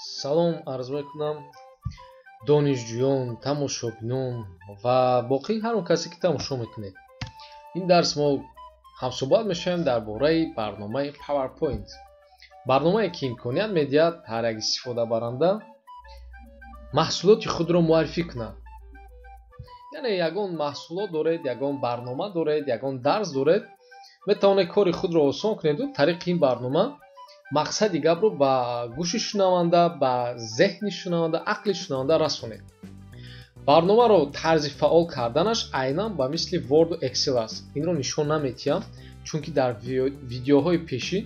салом арз мекунам донишҷӯён, тамошобинон ва боқӣ ҳар он касе ки тамошо мекунед. ин дарс мо ҳамсӯҳбат мешавем дар бораи барномаи PowerPoint. барномае ки имконият медиҳад ҳар як истифодабаранда маҳсулоти худро муаррифӣ кунад. яъне ягон маҳсулот доред, ягон барнома доред, ягон дарс доред, метавонед кори худро осон кунеду тариқи ин барнома мақсади гапро ба гӯши шунаванда, ба зеҳни шунаванда, ақли шунаванда расонед. барномаро тарзи фаъол карданаш айнан ба мисли Wordu Excel аст. Инро нишон наметиҳам, чунки дар видеоҳои пешин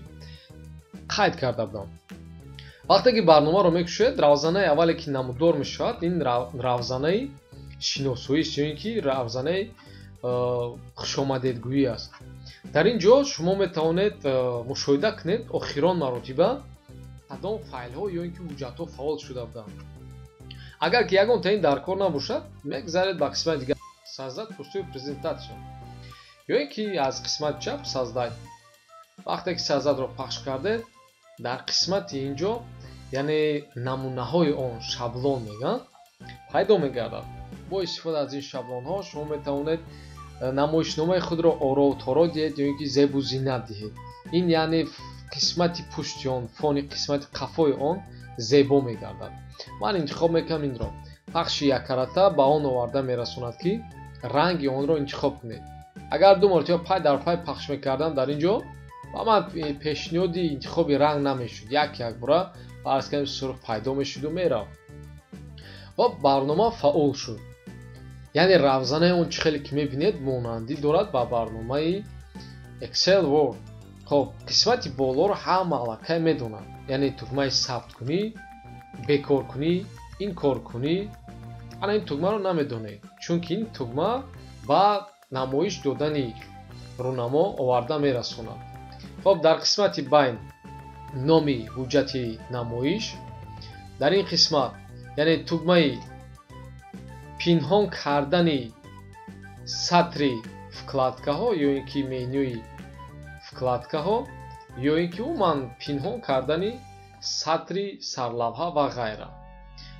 қайд карда будам. вақте ки барномаро мекушоед, равзанаи аввале ки намуддор мешавад, ин равзанаи шиносоист, ё ин ки равзанаи хушомадедгӯӣ аст. дар ин ҷо шумо метавонед мушоҳида кунед охирон маротиба кадом файлҳо ё ин ки ҳуҷҷатҳо фаъол шуда буданд. агар ки ягон таин дар кор набошад, мегзаред ба қисмати дигар, создать пустую презентация, ё ин ки аз қисмати чап создать. вақте ки создатро пахш кардед, дар қисмати ин ҷо, яъне намунаҳои он, шаблон мегӯянд, пайдо мегардад. бо истифода аз ин шаблонҳо шумо метавонед намоишномаи худро ороторо диҳед ё ин ки зебу зиннат диҳед. ин яъне қисмати пушти он, фони қисмати қафои он зебо мегардад. ман интихоб мекунам инро. пахши яккаратта ба он оварда мерасонад ки ранги онро интихоб кунед. агар ду маротиба пай дар пай пахш мекардам дар ин ҷо, ба ман пешниҳоди интихоби ранг намешуд. як бора фарз кардем сурх пайдо мешуду меравд. ва барнома фаъол шуд. яъне равзанаи он чӣ хеле ки мебинед монандӣ дорад ба барномаи Excel Word. хоб қисмати болоро ҳама аллакай медонад. яъне тугмаи сабткунӣ, бекоркунӣ, ин коркунӣ, ана ин тугмаро намедонед, чунки ин тугма ба намоиш додани рӯнамо оварда мерасонад. хоб дар қисмати байн номи ҳуҷҷати намоиш, дар ин қисмат яъне тугмаи пинҳон кардани сатри вкладкаҳо ё ин ки менюи вкладкаҳо ё ин ки умуман пинҳон кардани сатри сарлавҳа ва ғайра.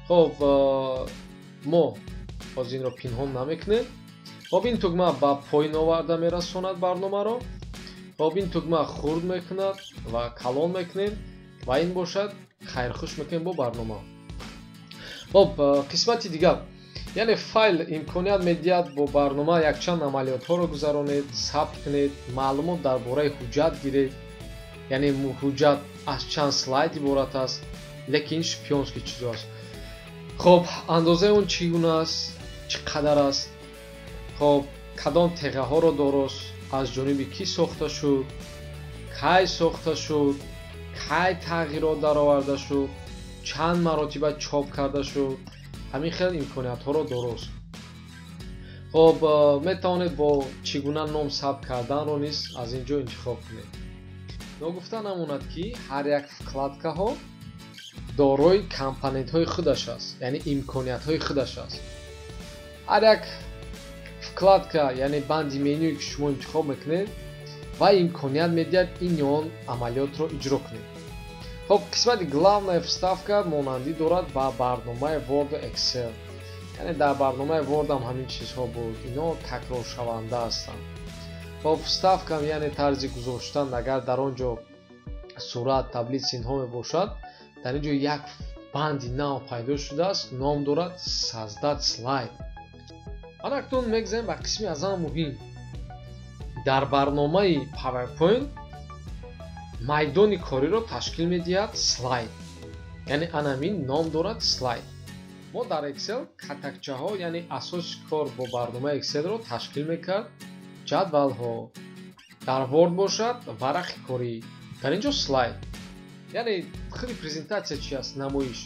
хоб мо ҳозир инро пинҳон намекунем. хоб ин тугма ба поин оварда мерасонад барномаро. хоб ин тугма хурд мекунад ва калон мекунем ва ин бошад хайрхуш мекунем бо барнома. хоб қисмати дигар, яъне файл имконият медиҳад бо барнома якчанд амалиётҳоро гузаронед, сабт кунед, маълумот дар бораи ҳуҷҷат гиред. яъне ҳуҷҷат аз чанд слайд иборат аст, лекин шпионский чизо аст. хоб андозаи он чӣ гуна аст, чӣ қадар аст, хоб кадом теғаҳоро дорост, аз ҷониби кӣ сохта шуд, кай сохта шуд, кай тағйирот дароварда шуд, чанд маротиба чоп карда шуд, ҳамин хел имкониятҳоро дорост. хоб метавонед бо чӣ гуна ном сабт карданро низ аз ин ҷо интихоб кунед. ногуфта намонад ки ҳар як вкладкаҳо дорои компонентҳои худаш аст, яъне имкониятҳои худаш аст. ҳар як вкладка, яъне банди менюе ки шумо интихоб мекунед, ва имконият медиҳад ин ё он амалиётро иҷро кунед. хоб қисмати главная вставка монандӣ дорад ба барномаи Word Excel. яъне дар барномаи Word ҳам ҳамин чизҳо буд, ино такроршаванда ҳастанд. хоб вставкам яъне тарзи гузоштан, агар дар он ҷо сурат, таблица инҳо мебошад, дар ин ҷо як банди нав пайдо шудааст, ном дорад создать слайд. ан акнун мегзарем ба қисми аз ҳама муҳим. дар барномаи PowerPoint майдони кориро ташкил медиҳад слайд. яъне анамин ном дорад слайд. мо дар Excel катакчаҳо, яъне асоси кор бо барномаи Excel-ро ташкил мекард. ҷадвалҳо, дар Word бошад варақи корӣ, дар ин ҷо слайд. яъне худи презентатсия чӣ аст? намоиш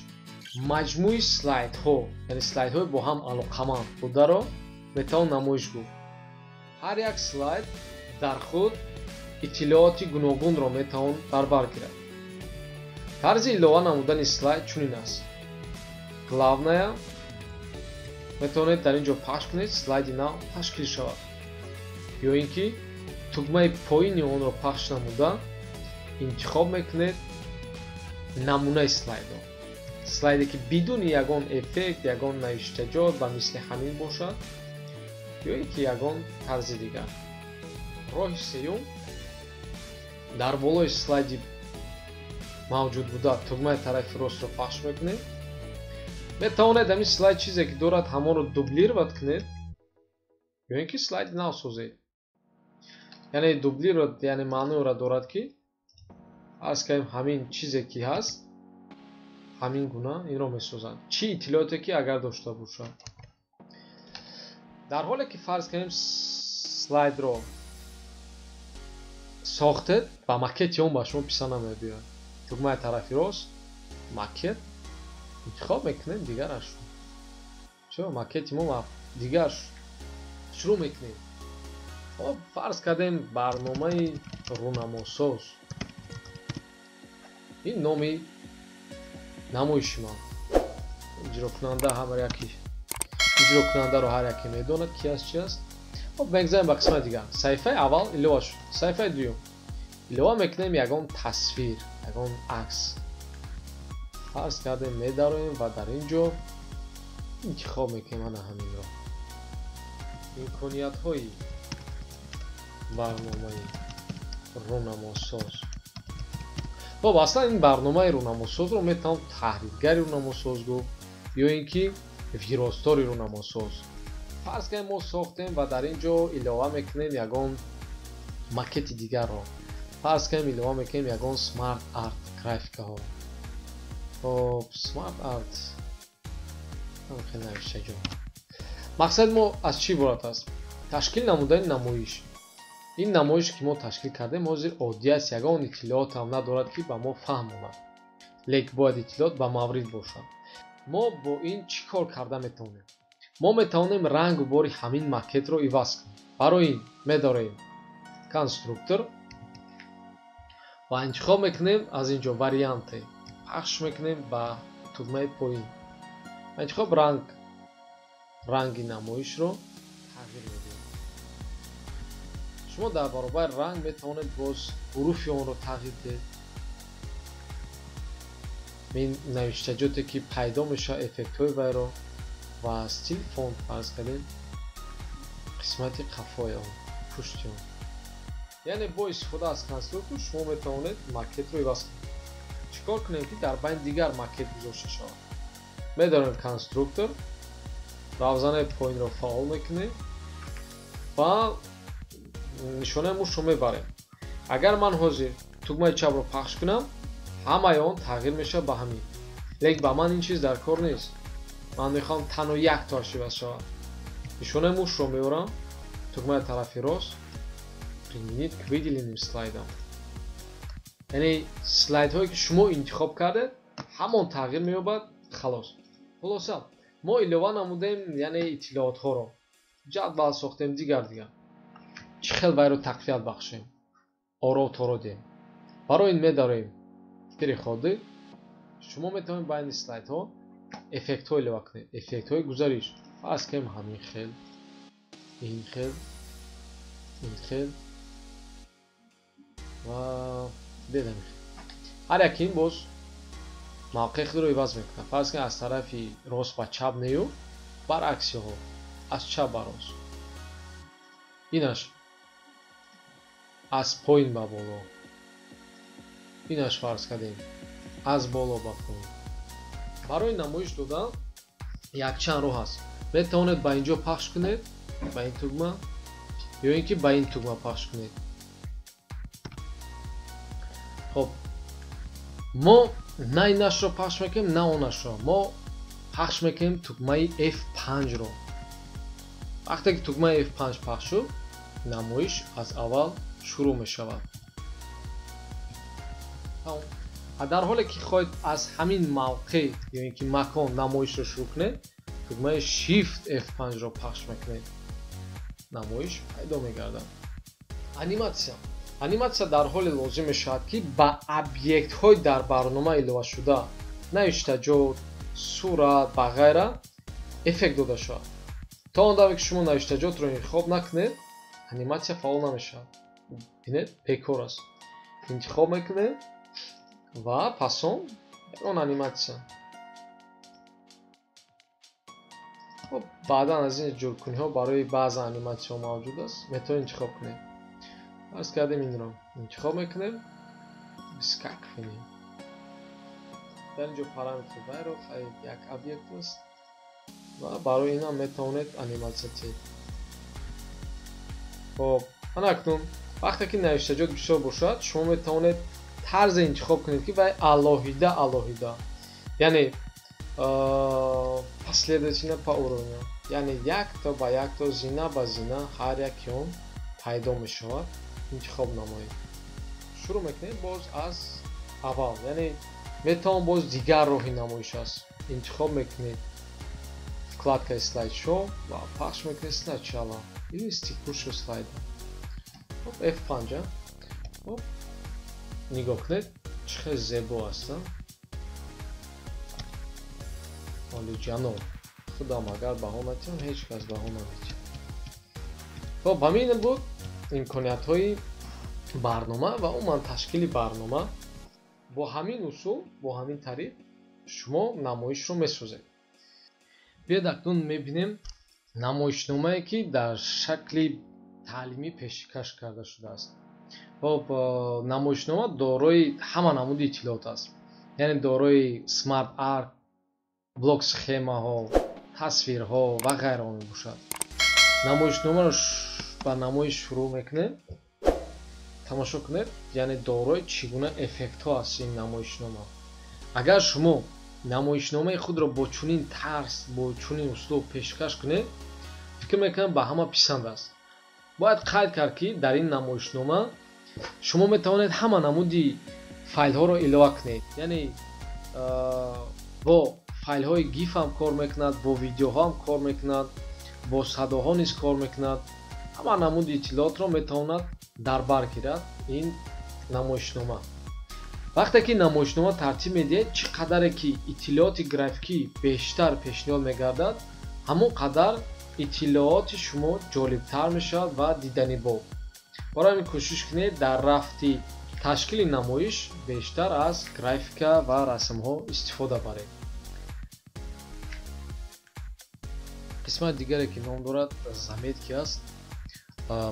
маҷмӯи слайдҳо, яъне слайдҳои бо ҳам алоқаманд бударо метавон намоиш гуфт. ҳар як слайд дар худ иттилооти гуногунро метавон барбар гирад. тарзи илова намудани слайд чунин аст. главная метавонед дар ин ҷо пахш кунед, слайди нав ташкил шавад. ё ин ки тугмаи поини онро пахш намуда интихоб мекунед намунаи слайдро. слайде ки бидуни ягон эффект, ягон навиштаҷот ба мисли ҳамин бошад ё ин ки ягон тарзи дигар. роҳи сеюм дар болои слайди мавҷуд буда тугмаи тарафи ростро пахш мекунед. метавонед ҳамин слайд чизе ки дорад ҳамонро дублировать кунед ё ин ки слайди нав созед. яъне дублировать яъне маъноиро дорад ки аз кардем ҳамин чизе ки ҳаст ҳамин гуна инро месозад. чӣ иттилооте ки агар дошта бошад. дар ҳоле ки фарз кардем слайдро сохтед ва макети он ба шумо писанда мебиёяд. тугмаи тарафи рост макет интихоб мекунем дигараш. чо макети мо дигар шурӯъ мекунем. хоб фарз кардем барномаи рӯнамосоз. ин номи намоиши ман. иҷрокунанда ҳамар яки иҷрокунандаро ҳар яке медонад ки аст чи аст. хоб мегзарем ба қисмати дигар. саҳифаи аввал илова шуд. саҳифаи дуюм илова мекунем ягон тасвир, ягон акс. фарз кардем медароем ва дар ин ҷо интихоб мекунем ана ҳаминро. имкониятҳои барномаи рӯнамосоз. хоб аслан ин барномаи рӯнамосозро метавон таҳриргари рӯнамосоз гуфт ё ин ки виростори рӯнамосоз. фарз кардем мо сохтем ва дар ин ҷо илова мекунем ягон макети дигарро. фарз кардем илова мекунем ягон смарт арт графикаҳо. хоб смарт арт хеле навиштаҷо. мақсади мо аз чӣ иборат аст? ташкил намудани намоиш. ин намоиш ки мо ташкил кардем ҳозир оддӣ аст, ягон иттилоотам надорад ки ба мо фаҳмонад. лекин бояд иттилоот ба маврид бошад. мо бо ин чӣ кор карда метавонем? мо метавонем рангу бори ҳамин макетро иваз кунем. барои ин медорем конструктор ва интихоб мекунем аз ин ҷо варианте. пахш мекунем ба тугмаи поин. интихоб ранги намоишро тағйир медиҳем. шумо дар баробари ранг метавонед боз ҳуруфи онро тағйир диҳед. ин навиштаҷоте ки пайдо мешавад эффектҳои вайро ва стил фонт фарз кардем қисмати қафои он, пушти он. яъне бо истифода аз конструктор шумо метавонед макетро иваз кунед. чӣ кор кунем ки дар байни дигар макет гузошта шавад? медорем конструктор равзанаи поинро фаъол мекунем ва нишонаи мушро мебарем. агар ман ҳозир тугмаи чапро пахш кунам ҳамаи он тағйир мешавад ба ҳамин. лекин ба ман ин чиз дар кор нест. ман мехоҳам танҳо як тоаш иваз шавад. нишонаи мушро меорам тугмаи тарафи рост приминид к выделенным слайдам. яъне слайдҳое ки шумо интихоб кардед ҳамон тағйир меёбад. халос. хулоса мо илова намудем яъне иттилоотҳоро. ҷадвал сохтем дигар. чӣ хел вайро тақвият бахшем? оро торо диҳем. барои ин медорем переходи. шумо метавонед байни слайдҳо эффектҳо илова кунед. эффектҳои гузариш. фарз кардем ҳамин хел, ин хел, ин хел ва дедам хел. ҳар яки ин боз мавқеъ худро иваз мекунад. фарз кардем аз тарафи рост ба чап нею, баръакси ҳол аз чап ба рост. инаш аз поин ба боло. инаш фарз кардем аз боло ба поин. барои намоиш додан якчанд роҳ аст. метавонед ба ин ҷо пахш кунед, ба ин тугма, ё ин ки ба ин тугма пахш кунед. хоб мо на инашро пахш мекунем, на онашро. мо пахш мекунем тугмаи F5-ро. вақте ки тугмаи F5 пахш шуд, намоиш аз аввал шурӯъ мешавад. дар ҳоле ки хоҳед аз ҳамин мавқеъ ё ин ки макон намоишро шурӯъ кунед, тугмаи Shift F5-ро пахш мекунед. намоиш пайдо мегардад. аниматсия. аниматсия дар ҳоле лозим мешавад ки ба объектҳои дар барнома иловашуда, навиштаҷот, сурат ва ғайра эффект дода шавад. то он давре ки шумо навиштаҷотро интихоб накунед, аниматсия фаъол намешавад. бинед бекор аст. интихоб мекунед ва пас он ягон аниматсия. خب بعدا از این جورکنی‌ها برای بعض انیماسیون موجود است. میتونید انتخاب کنید. فرض کردیم این رو انتخاب میکنیم. اسکک کنیم. در اینجا پارامتر وایرو یک об'єкт است و برای اینا میتونید انیماسیون تید. خب اکنون وقتی که نوشتجات بیشتر باشد شما میتونید طرز انتخاب کنید که وای алоҳида یعنی последовательно по уровню یعنی یک تا با یک تا зина ба зина ҳар яки он пайдо мешавад. интихоб намоед. шурӯъ мекунед боз аз аввал яъне метавон боз дигар роҳи намоиш аст. интихоб мекунед вкладкаи слайдшоу ва пахш мекунед сначала или с текущего слайда. خب F5 خب نگاه کنید چقدر زیبا هستن. حالی جانو خودم اگر بها نتیم هیچ کس بها نمیتیم. خب همین بود امکانیت های برنامه و عموما تشکیل برنامه. با همین اصول با همین طریق شما نمایش رو میسازید. بیاید اکنون میبینیم نمایشنامه‌ای که در شکل تعلیمی پیشکش کرده شده است. خب نمایشنامه دارای همه نمود اطلاعات است. یعنی دارای سمارت آرک، بلوک سخما ها، تصویرها و غیره می باشد. نمایشنامه را با نمایش شروع میکنه. تماشا کنید یعنی دارای چگونه افکت ها است این نمایشنامه. اگر شما نمایشنامه خود را با چنین طرز با چنین اسلوب پیشکش کنید فکر میکنم به همه پسند است. باید قید کرد که در این نمایشنامه شما میتوانید همه نمودی فایل ها را الوه کنید. یعنی با فایل های گیف هم کار میکند، با ویدیو ها هم کار میکند، با صداها نیز کار میکند. همه نمود اطلاعات را میتواند در بر گیرد این نمایشنامه. وقتی که نمایشنامه ترتیب میدهید چقدر که اطلاعات گرافیکی بیشتر پیشنهاد میگردد همون قدر اطلاعات شما جالبتر میشود و دیدنی بود. برای این کوشش کنید در رفتی تشکیل نمایش بیشتر از گرافیکا و رسم ها استفاده برید. قسمت دیگری که نام دارد زاметки است.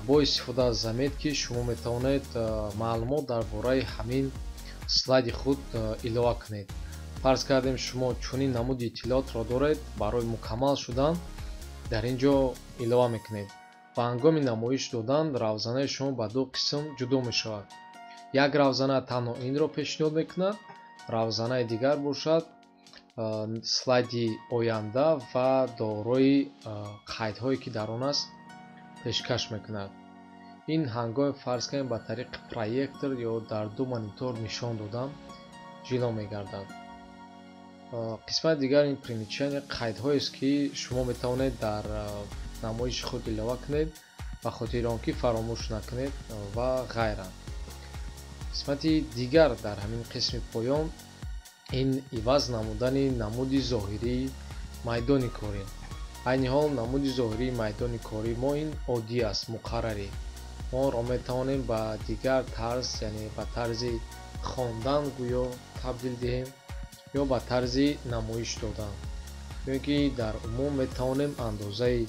با استفاده از زاметки شما میتوانید معلومات درباره همین слайди худ илова кунед. фарз кардем шумо чунин намуди иттилоот ро доред барои мукаммал шудан дар ин ҷо илова мекунед. ба ҳангоми намоиш додан равзанаи шумо ба ду қисм ҷудо мешавад. як равзана танҳо инро пешниҳод мекунад, равзанаи дигар бошад слайди оянда ва дорои қайдҳое ки дар он аст пешкаш мекунад. ин ҳангоми фарз кардем ба тариқи проектор ё дар ду монитор нишон додан ҷило мегардад. қисмати дигар ин примечание қайдҳоест ки шумо метавонед дар намоиши худ илова кунед ба хотири он ки фаромӯш накунед ва ғайра. қисмати дигар дар ҳамин қисми поён ин иваз намудани намуди зоҳирии майдони корӣ. айни ҳол намуди зоҳирии майдони корӣ мо ин оддӣ аст, муқаррарӣ. онро метавонем ба дигар тарз яъне ба тарзи хондан гӯё табдил диҳем ё ба тарзи намоиш додан. ё ки дар умум метавонем андозаи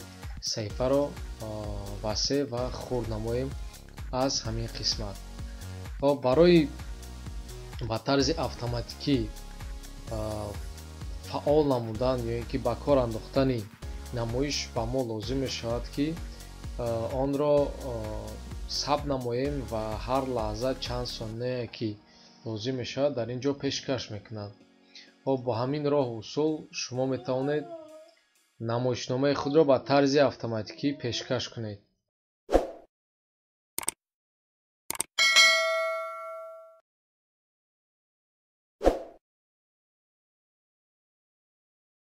саҳифаро васеъ ва хурд намоем аз ҳамин қисмат. барои ба тарзи автоматикӣ фаъол намудан ё ин ки ба кор андохтани намоиш ба мо лозим мешавад ки онро сабт намоем ва ҳар лаҳза чанд соние ки лозим мешавад дар ин ҷо пешкаш мекунад. бо ҳамин роҳу усул шумо метавонед намоишномаи худро ба тарзи автоматикӣ пешкаш кунед.